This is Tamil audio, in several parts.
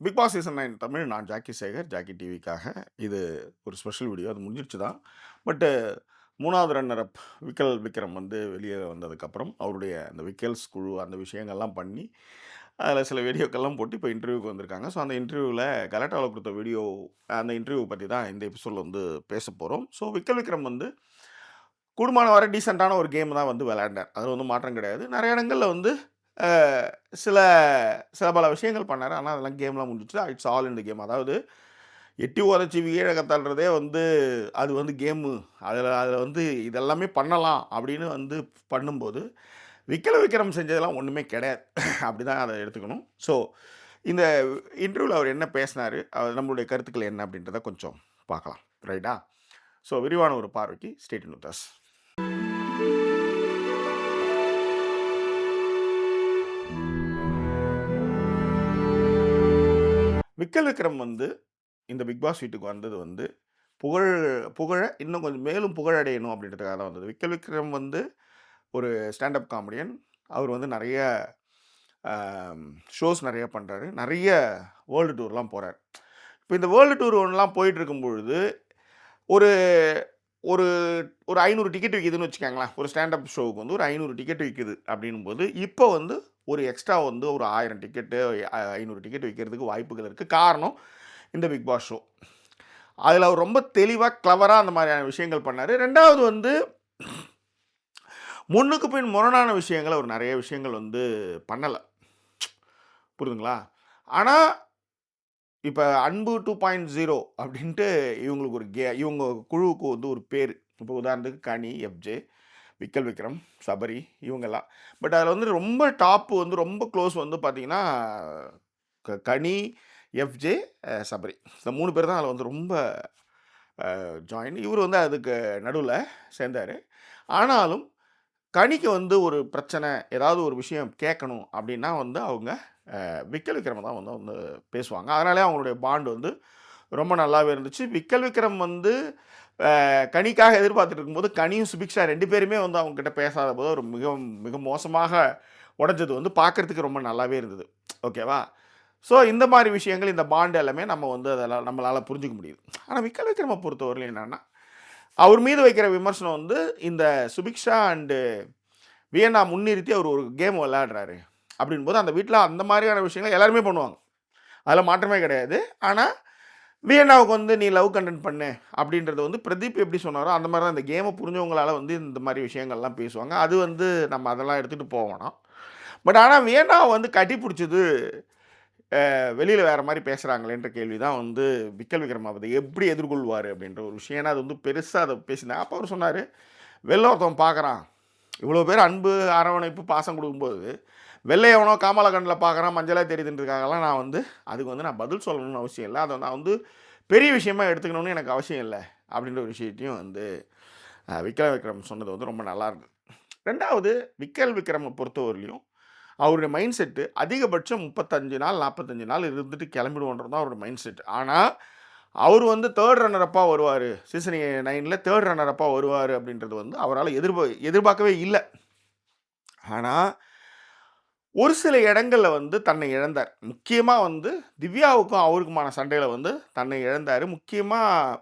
Big Boss season 9 Tamil. நான் ஜாக்கி சேகர், ஜாக்கி டிவிக்காக. இது ஒரு ஸ்பெஷல் வீடியோ. அது முடிஞ்சிருச்சு தான். பட்டு 3வது ரன்னர் அப் விக்கல் விக்ரம் வந்து வெளியே வந்ததுக்கப்புறம், அவருடைய அந்த விக்கல்ஸ் குழு அந்த விஷயங்கள்லாம் பண்ணி, அதில் சில வீடியோக்கெல்லாம் போட்டு இப்போ இன்டர்வியூக்கு வந்திருக்காங்க. ஸோ அந்த இன்டர்வியூவில் கலாட்டாவில் கொடுத்த வீடியோ, அந்த இன்டர்வியூ பற்றி தான் இந்த எபிசோடில் வந்து பேச போகிறோம். ஸோ விக்கல் விக்ரம் வந்து கூடுமான வரை டீசெண்டான ஒரு கேம் தான் வந்து விளையாண்டார். அதில் வந்து மாற்றம் கிடையாது. நிறைய இடங்களில் வந்து சில சில பல விஷயங்கள் பண்ணார். ஆனால் அதெல்லாம் கேம்லாம் முடிஞ்சிச்சு. It's all in the game. அதாவது எட்டி உதச்சி வீழ கத்தாடுறதே வந்து அது வந்து கேமு. அதில் வந்து இதெல்லாமே பண்ணலாம் அப்படின்னு வந்து பண்ணும்போது, விக்ரம் செஞ்சதெல்லாம் ஒன்றுமே கிடையாது. அப்படி தான் அதை எடுத்துக்கணும். ஸோ இந்த இன்டர்வியூவில் அவர் என்ன பேசினார், நம்மளுடைய கருத்துக்கள் என்ன அப்படின்றத கொஞ்சம் பார்க்கலாம். ரைட்டா? ஸோ விரிவான ஒரு பார்வைக்கு stay tune with us. Vikram வந்து இந்த பிக் பாஸ் வீட்டுக்கு வந்தது வந்து புகழ இன்னும் கொஞ்சம் மேலும் புகழடையணும் அப்படின்றதுக்காக தான் வந்தது. விக்ரம் வந்து ஒரு ஸ்டாண்டப் காமெடியன். அவர் வந்து நிறைய ஷோஸ் நிறைய பண்ணுறாரு. நிறைய வேர்ல்டு டூர்லாம் போகிறார். இப்போ இந்த வேர்ல்டு டூர் ஒன்றுலாம் போயிட்டு இருக்கும்பொழுது ஒரு ஒரு ஒரு 500 டிக்கெட் விற்கிதுன்னு வச்சுக்கோங்களேன். ஒரு ஸ்டாண்டப் ஷோவுக்கு வந்து ஒரு 500 டிக்கெட் விற்கிது அப்படின்னும்போது, இப்போ வந்து ஒரு எக்ஸ்ட்ரா வந்து ஒரு 1000 டிக்கெட்டு 500 டிக்கெட் விற்கிறதுக்கு வாய்ப்புகள் இருக்குது. காரணம் இந்த பிக் பாஸ் ஷோ. அதில் அவர் ரொம்ப தெளிவாக கிளவராக அந்த மாதிரியான விஷயங்கள் பண்ணார். 2வது வந்து முன்னுக்கு பின் முரணான விஷயங்கள் அவர் நிறைய விஷயங்கள் வந்து பண்ணலை. புரியுதுங்களா? ஆனால் இப்போ அன்பு 2.0 அப்படின்ட்டு இவங்களுக்கு ஒரு இவங்க குழுவுக்கு வந்து ஒரு பேர். இப்போ உதாரணத்துக்கு கனி, எஃப்ஜே, விக்ரம், சபரி இவங்கெல்லாம். பட் அதில் வந்து ரொம்ப டாப்பு வந்து ரொம்ப க்ளோஸ் வந்து பார்த்தீங்கன்னா கனி, எஃப்ஜே, சபரி. இந்த 3 பேர் தான் அதில் வந்து ரொம்ப ஜாயின். இவர் வந்து அதுக்கு நடுவில் சேர்ந்தார். ஆனாலும் கனிக்கு வந்து ஒரு பிரச்சனை, ஏதாவது ஒரு விஷயம் கேட்கணும் அப்படின்னா வந்து அவங்க விக்ரம் தான் வந்து பேசுவாங்க. அதனாலே அவங்களுடைய பாண்ட் வந்து ரொம்ப நல்லாவே இருந்துச்சு. விக்ரம் வந்து கனிக்காக எதிர்பார்த்துட்டு இருக்கும்போது கனியும் சுபிக்ஷா 2 பேருமே வந்து அவங்ககிட்ட பேசாத போது ஒரு மிக மிக மோசமாக உடஞ்சது வந்து பார்க்குறதுக்கு ரொம்ப நல்லாவே இருந்தது. ஓகேவா? ஸோ இந்த மாதிரி விஷயங்கள், இந்த பாண்ட் எல்லாமே நம்ம வந்து அதெல்லாம் நம்மளால் புரிஞ்சுக்க முடியுது. ஆனால் விக்ரமை பொறுத்தவரையிலும் என்னென்னா, அவர் மீது வைக்கிற விமர்சனம் வந்து இந்த சுபிக்ஷா அண்டு வியன்னா முன்னிறுத்தி அவர் ஒரு கேம் விளையாடுறாரு அப்படின்போது, அந்த வீட்டில் அந்த மாதிரியான விஷயங்கள் எல்லாருமே பண்ணுவாங்க. அதில் மாற்றமே கிடையாது. ஆனால் வியன்னாவுக்கு வந்து நீ லவ் கண்டென்ட் பண்ணு அப்படின்றது வந்து பிரதீப் எப்படி சொன்னாரோ அந்த மாதிரி தான் இந்த கேமை புரிஞ்சவங்களால் வந்து இந்த மாதிரி விஷயங்கள்லாம் பேசுவாங்க. அது வந்து நம்ம அதெல்லாம் எடுத்துகிட்டு போவோம். பட் ஆனால் வியன்னாவை வந்து கட்டி பிடிச்சது வெளியில் வேறு மாதிரி பேசுகிறாங்களேன்ற கேள்வி தான் வந்து விக்ரம் அதை எப்படி எதிர்கொள்வார் அப்படின்ற ஒரு விஷயம். ஏன்னா அது வந்து பெருசாக அதை பேசினேன். அப்போ அவர் சொன்னார், வெளில ஒருத்தவன் பார்க்குறான், இவ்வளோ பேர் அன்பு அரவணைப்பு பாசம் கொடுக்கும்போது வெள்ளை எவனோ காமலகண்டில் பார்க்குறான், மஞ்சளாக தெரியுதுன்றதுக்காகலாம் நான் வந்து அதுக்கு வந்து நான் பதில் சொல்லணும்னு அவசியம் இல்லை. அதை நான் வந்து பெரிய விஷயமா எடுத்துக்கணும்னு எனக்கு அவசியம் இல்லை அப்படின்ற ஒரு விஷயத்தையும் வந்து விக்ரம் சொன்னது வந்து ரொம்ப நல்லா இருக்குது. 2வது விக்ரமை பொறுத்தவரையிலையும் அவருடைய மைண்ட் செட்டு அதிகபட்சம் 35 நாள் 45 நாள் இருந்துட்டு கிளம்பிடுவோன்றது தான் அவருடைய மைண்ட் செட். ஆனால் அவர் வந்து 3rd ரன்னரப்பாக வருவார், சீசன் 9ல் 3rd ரன்னரப்பாக வருவார் அப்படின்றது வந்து அவரால் எதிர்பார்க்கவே இல்லை. ஆனால் ஒரு சில இடங்களில் வந்து தன்னை இழந்தார். முக்கியமாக வந்து திவ்யாவுக்கும் அவருக்குமான சண்டையில் வந்து தன்னை இழந்தார். முக்கியமாக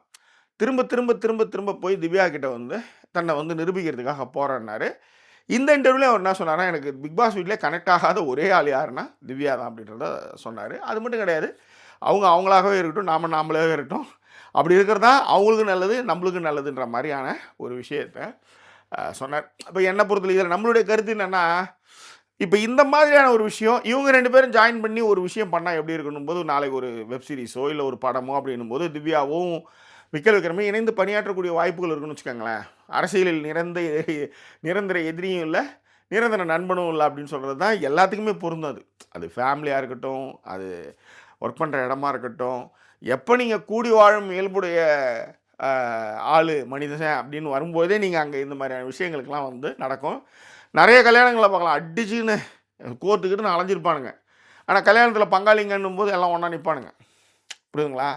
திரும்ப திரும்ப திரும்ப திரும்ப போய் திவ்யா கிட்ட வந்து தன்னை வந்து நிரூபிக்கிறதுக்காக போராடினார். இந்த இன்டர்வியூவில் அவர் என்ன சொன்னார்னா, எனக்கு பிக் பாஸ் வீட்டிலே கனெக்ட் ஆகாத ஒரே ஆள் யாருன்னா திவ்யா தான் அப்படின்றத சொன்னார். அது மட்டும் கிடையாது, அவங்களாகவே இருக்கட்டும், நாமளாகவே இருக்கட்டும், அப்படி இருக்கிறதா அவங்களுக்கும் நல்லது, நம்மளுக்கும் நல்லதுன்ற மாதிரியான ஒரு விஷயத்தை சொன்னார். இப்போ என்னை பொறுத்தவரை இதில் நம்மளுடைய கருத்து என்னென்னா, இப்போ இந்த மாதிரியான ஒரு விஷயம் இவங்க 2 பேரும் ஜாயின் பண்ணி ஒரு விஷயம் பண்ணால் எப்படி இருக்கணும் போது, நாளைக்கு ஒரு வெப் சீரிஸோ இல்லை ஒரு படமோ அப்படின்னும் போது திவ்யாவும் விக்ரமே இணைந்து பணியாற்றக்கூடிய வாய்ப்புகள் இருக்குன்னு வச்சுக்கோங்களேன். அரசியலில் நிரந்தர எதிரியும் இல்லை, நிரந்தர நண்பனும் இல்லை அப்படின்னு சொல்கிறது தான் எல்லாத்துக்குமே பொருந்தும். அது ஃபேமிலியாக இருக்கட்டும், அது ஒர்க் பண்ணுற இடமா இருக்கட்டும், எப்போ நீங்கள் கூடி வாழும் இயல்புடைய ஆள் மனிதன் அப்படின்னு வரும்போதே நீங்கள் அங்கே இந்த மாதிரியான விஷயங்களுக்கெல்லாம் வந்து நடக்கும். நிறைய கல்யாணங்களை பார்க்கலாம், அடிச்சுன்னு கோர்த்துக்கிட்டு அலைஞ்சிருப்பானுங்க. ஆனால் கல்யாணத்தில் பங்காளிங்கன்னும் போது எல்லாம் ஒன்றா நிற்பானுங்க. புரியுதுங்களா?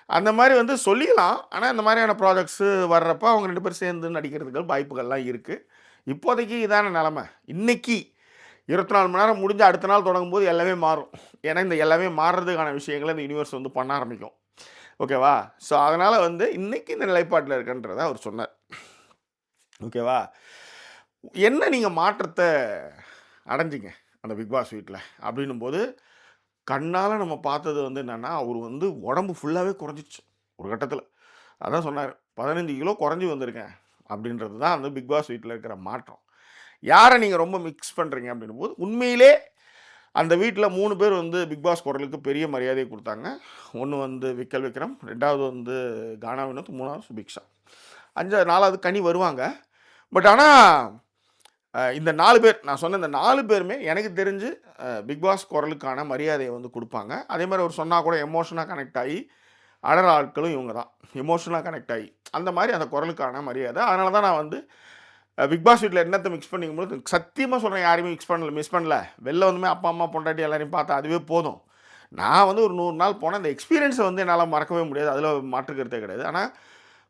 அந்த மாதிரி வந்து சொல்லிக்கலாம். ஆனால் இந்த மாதிரியான ப்ராஜெக்ட்ஸு வர்றப்போ அவங்க 2 பேரும் சேர்ந்து நடிக்கிறதுக்கு வாய்ப்புகள்லாம் இருக்குது. இப்போதைக்கு இதான நிலமை. இன்றைக்கி 24 மணி நேரம் முடிஞ்சு அடுத்த நாள் தொடங்கும்போது எல்லாமே மாறும். ஏன்னா இந்த எல்லாமே மாறுறதுக்கான விஷயங்களை இந்த யூனிவர்ஸ் வந்து பண்ண ஆரம்பிக்கும். ஓகேவா? ஸோ அதனால் வந்து இன்றைக்கி இந்த நிலைப்பாட்டில் இருக்கன்றதை அவர் சொன்னார். ஓகேவா? என்ன நீங்கள் மாற்றத்தை அடைஞ்சிங்க அந்த பிக் பாஸ் வீட்டில் அப்படின்னும்போது, கண்ணால் நம்ம பார்த்தது வந்து என்னென்னா, அவர் வந்து உடம்பு ஃபுல்லாகவே குறைஞ்சிச்சு ஒரு கட்டத்தில். அதான் சொன்னார், 15 கிலோ குறைஞ்சி வந்திருக்கேன் அப்படின்றது தான் வந்து பிக் பாஸ் வீட்டில் இருக்கிற மாற்றம். யாரை நீங்கள் ரொம்ப மிக்ஸ் பண்ணுறீங்க அப்படின்னும்போது, உண்மையிலே அந்த வீட்டில் 3 பேர் வந்து பிக் பாஸ் குரலுக்கு பெரிய மரியாதை கொடுத்தாங்க. ஒன்று வந்து விக்கல் விக்ரம், 2வது வந்து கானா வினோத், 3வது சுபிக்ஷா, 4வது கனி வருவாங்க. பட் ஆனால் இந்த 4 பேர், நான் சொன்ன இந்த 4 பேருமே எனக்கு தெரிஞ்சு பிக் பாஸ் குரலுக்கான மரியாதையை வந்து கொடுப்பாங்க. அதே மாதிரி அவர் சொன்னால் கூட எமோஷனாக கனெக்ட் ஆகி அடற ஆட்களும் இவங்க தான். எமோஷனலாக கனெக்ட் ஆகி அந்த மாதிரி அந்த குரலுக்கான மரியாதை. அதனால தான் நான் வந்து பிக் பாஸ் வீட்டில் என்னத்தை மிக்ஸ் பண்ணிக்கும்போது சத்தியமாக சொல்கிறேன், யாரையுமே மிஸ் பண்ணல. வெளில வந்துமே அப்பா அம்மா பொண்டாட்டி எல்லாரையும் பார்த்தா அதுவே போதும். நான் வந்து ஒரு 100 நாள் போனேன். அந்த எக்ஸ்பீரியன்ஸை வந்து என்னால் மறக்கவே முடியாது. அதில் மாற்றுக்கிறதே கிடையாது. ஆனால்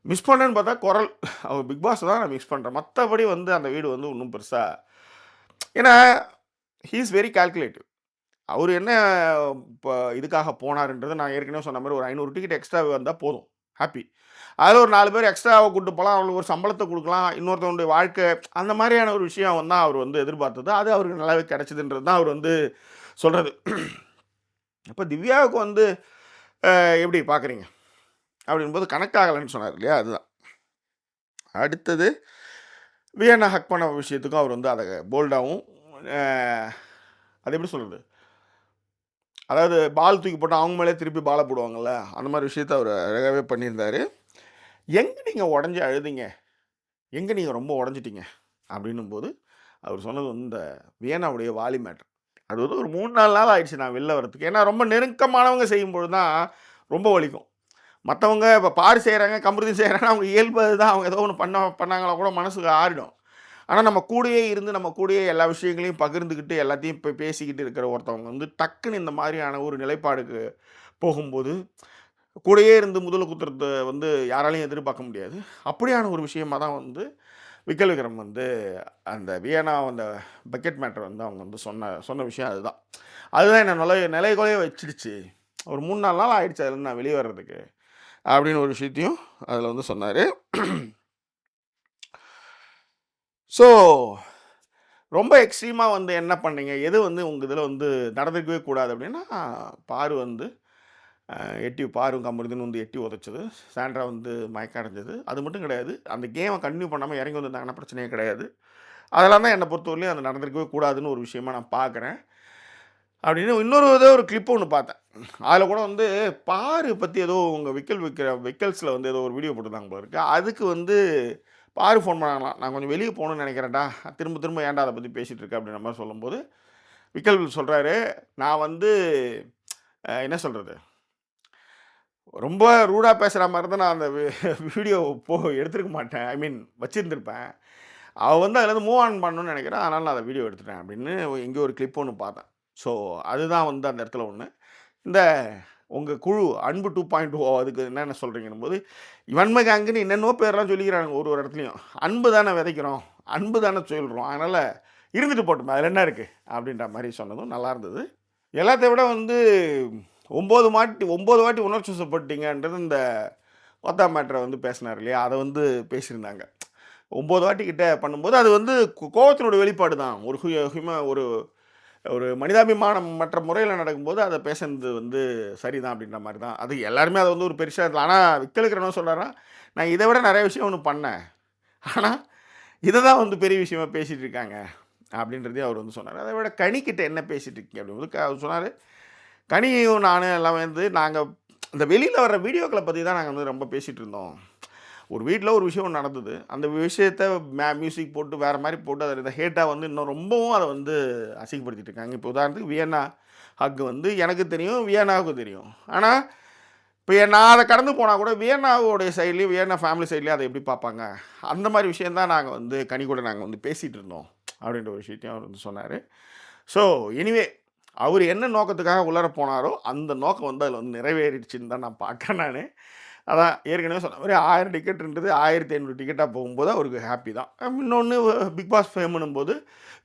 மிஸ் பண்ணேன்னு பார்த்தா குரல், அவர் பிக் பாஸ் தான் நான் மிஸ் பண்ணுறேன். மற்றபடி வந்து அந்த வீடு வந்து இன்னும் பெருசாக, ஏன்னா ஹீ இஸ் வெரி கால்குலேட்டிவ். அவர் என்ன இப்போ இதுக்காக போனாருன்றது நான் ஏற்கனவே சொன்ன மாதிரி ஒரு 500 டிக்கெட் எக்ஸ்ட்ரா வந்தால் போதும், ஹாப்பி. அதில் ஒரு 4 பேர் எக்ஸ்ட்ராவை கூப்பிட்டு போகலாம், அவங்களுக்கு ஒரு சம்பளத்தை கொடுக்கலாம், இன்னொருத்தவனுடைய வாழ்க்கை, அந்த மாதிரியான ஒரு விஷயம் தான் அவர் வந்து எதிர்பார்த்தது. அது அவருக்கு நல்லாவே கிடச்சிதுன்றது தான் அவர் வந்து சொல்கிறது. இப்போ திவ்யாவுக்கு வந்து எப்படி பார்க்குறீங்க அப்படின்போது கனெக்ட் ஆகலைன்னு சொன்னார் இல்லையா, அதுதான். அடுத்தது வியன்னா ஹக் பண்ண விஷயத்துக்கும் அவர் வந்து அதை போல்டாகவும், அது எப்படி சொல்கிறது, அதாவது பால் தூக்கி போட்டால் அவங்க மேலே திருப்பி பாலை போடுவாங்கள்ல, அந்த மாதிரி விஷயத்த அவர் அழகாகவே பண்ணியிருந்தார். எங்கே நீங்கள் உடஞ்சி அழுதிங்க, எங்கே நீங்கள் ரொம்ப உடஞ்சிட்டிங்க அப்படின்னும்போது அவர் சொன்னது வந்து இந்த வியன்னாவுடைய வாலி மேட்ரு. அது வந்து ஒரு 3-4 நாள் ஆயிடுச்சு நான் வெளில வரத்துக்கு. ஏன்னா ரொம்ப நெருக்கமானவங்க செய்யும்பொழுது தான் ரொம்ப வலிக்கும். மற்றவங்க இப்போ பாரு செய்கிறாங்க, கமிருதி செய்கிறாங்க, அவங்க இயல்பு தான், அவங்க ஏதோ ஒன்று பண்ணாங்களா கூட மனசுக்கு ஆறிடும். ஆனால் நம்ம கூடயே இருந்து நம்ம கூடயே எல்லா விஷயங்களையும் பகிர்ந்துக்கிட்டு எல்லாத்தையும் இப்போ பேசிக்கிட்டு இருக்கிற ஒருத்தவங்க வந்து டக்குன்னு இந்த மாதிரியான ஒரு நிலைப்பாடுக்கு போகும்போது கூடயே இருந்து முதல்ல குத்துறத வந்து யாராலையும் எதிர்பார்க்க முடியாது. அப்படியான ஒரு விஷயமாக தான் வந்து விக்கல் விக்ரம் வந்து அந்த வியன்னா அந்த பக்கெட் மேட்டர் வந்து அவங்க வந்து சொன்ன விஷயம் அதுதான். அதுதான் என்ன நிலைக்குலைய வச்சிடுச்சு. ஒரு 3-4 நாள் ஆயிடுச்சு அதில் நான் வெளியே வர்றதுக்கு அப்படின்னு ஒரு விஷயத்தையும் அதில் வந்து சொன்னார். ஸோ ரொம்ப எக்ஸ்ட்ரீமாக வந்து என்ன பண்ணீங்க, எது வந்து உங்கள் இதில் வந்து நடந்துக்கவே கூடாது அப்படின்னா, பாரு வந்து பாரும் கமருதுன்னு வந்து எட்டி உதச்சது, சாண்ட்ரா வந்து மயக்கம் அடைஞ்சது, அது மட்டும் கிடையாது. அந்த கேமை கண்டினியூ பண்ணாமல் இறங்கி வந்திருந்தாங்கன்னா பிரச்சனையே கிடையாது. அதெல்லாம் தான் என்னை பொறுத்தவரையிலையும் அது நடந்திருக்கவே கூடாதுன்னு ஒரு விஷயமா நான் பார்க்குறேன். அப்படின்னு இன்னொரு ஒரு கிளிப் ஒன்று பார்த்தேன். அதில் கூட வந்து பாரு பற்றி ஏதோ உங்கள் விக்கல்ஸில் வந்து ஏதோ ஒரு வீடியோ போட்டிருந்தாங்க போல இருக்கு. அதுக்கு வந்து பாரு ஃபோன் பண்ணாங்களாம், நான் கொஞ்சம் வெளியே போகணுன்னு நினைக்கிறேன்டா, திரும்ப ஏன்டா அதை பற்றி பேசிகிட்டு இருக்கேன் அப்படின்ற மாதிரி சொல்லும்போது விக்கல் சொல்கிறாரு, நான் வந்து என்ன சொல்கிறது, ரொம்ப ரூடாக பேசுகிற மாதிரி தான் நான் அந்த வீடியோ எடுத்துருக்க மாட்டேன், ஐ மீன் வச்சுருந்துருப்பேன். அவள் வந்து அதில் மூவ் ஆன் பண்ணணும்னு நினைக்கிறேன், அதனால் நான் அதை வீடியோ எடுத்துட்டேன் அப்படின்னு எங்கேயோ ஒரு கிளிப் ஒன்று பார்த்தேன். ஸோ அதுதான் வந்து அந்த இடத்துல ஒன்று. இந்த உங்கள் குழு அன்பு 2.0 அதுக்கு என்னென்ன சொல்கிறீங்கன்னும் போது, வன்மை கேங்குன்னு என்னென்னோ பேர்லாம் சொல்லிக்கிறாங்க ஒரு இடத்துலையும். அன்பு தானே விதைக்கிறோம், அன்பு தானே சொல்கிறோம், அதனால் இருந்துட்டு போட்டோம், அதில் என்ன இருக்குது அப்படின்ற மாதிரி சொன்னதும் நல்லா இருந்தது. எல்லாத்தை விட வந்து 9 வாட்டி உணர்ச்சி வசப்பட்டீங்கன்றது இந்த ஒத்தா மேட்ரை வந்து பேசினார் இல்லையா, அதை வந்து பேசியிருந்தாங்க. 9 வாட்டி கிட்ட பண்ணும்போது அது வந்து கோவத்தினோட வெளிப்பாடு தான். ஒரு ஒரு மனிதாபிமானம் மற்ற முறையில் நடக்கும்போது அதை பேசுறது வந்து சரிதான் அப்படின்ற மாதிரி தான். அது எல்லாருமே அதை வந்து ஒரு பெருசாக இருக்கலாம். ஆனால் விக்கலுக்கிறவங்க சொல்கிறாரா, நான் இதை விட நிறைய விஷயம் ஒன்று பண்ணேன், ஆனால் இதை தான் வந்து பெரிய விஷயமா பேசிகிட்டு இருக்காங்க அப்படின்றதையும் அவர் வந்து சொன்னார். அதை விட கனிக்கிட்ட என்ன பேசிகிட்டு இருக்கீங்க அப்படின்போது அவர் சொன்னார், கனியும் நானும் எல்லாம் வந்து நாங்கள் இந்த வெளியில் வர வீடியோக்களை பற்றி தான் நாங்கள் வந்து ரொம்ப பேசிகிட்டு இருந்தோம். ஒரு வீட்டில் ஒரு விஷயம் நடந்தது, அந்த விஷயத்தை மியூசிக் போட்டு வேறு மாதிரி போட்டு அதை இந்த ஹேட்டாக வந்து இன்னும் ரொம்பவும் அதை வந்து அசிங்கப்படுத்திட்டு இருக்காங்க. இப்போ உதாரணத்துக்கு வியன்னா ஹக் வந்து எனக்கு தெரியும், வியன்னாவுக்கு தெரியும். ஆனால் இப்போ நான் அதை கடந்து போனால் கூட வியன்னாவோடைய சைட்லேயும் வியன்னா ஃபேமிலி சைட்லேயும் அதை எப்படி பார்ப்பாங்க, அந்த மாதிரி விஷயந்தான் நாங்கள் வந்து கனி கூட நாங்கள் வந்து பேசிகிட்டு இருந்தோம் அப்படின்ற ஒரு விஷயத்தையும் அவர் வந்து சொன்னார். ஸோ எனிவே அவர் என்ன நோக்கத்துக்காக உள்ளர போனாரோ அந்த நோக்கம் வந்து அதில் வந்து நிறைவேறிடுச்சுன்னு தான் நான் பார்க்குறேன். நான் அதான் ஏற்கனவே சொன்ன மாதிரி 1000 டிக்கெட்ன்றது 1500 டிக்கெட்டாக போகும்போது அவருக்கு ஹாப்பி தான். இன்னொன்று பிக் பாஸ் ஃபேம்னும் போது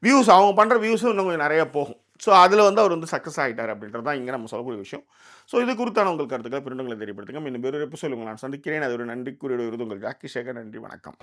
வியூஸ் அவங்க பண்ணுற வியூஸும் இன்னும் கொஞ்சம் நிறையா போகும். ஸோ அதில் வந்து அவர் வந்து சக்ஸஸ் ஆகிட்டார் அப்படின்றது தான் இங்கே நம்ம சொல்லக்கூடிய விஷயம். ஸோ இது குறித்தான உங்கள் கருத்துக்களை பிரிண்டங்களை தெரியப்படுத்துங்க. இன்னும் வேறு எபிசோட் உங்களை நான் சந்திக்கிறேன். அது ஒரு நன்றிக்குரிய விருது உங்கள் ஜாக்கி சேகர். நன்றி, வணக்கம்.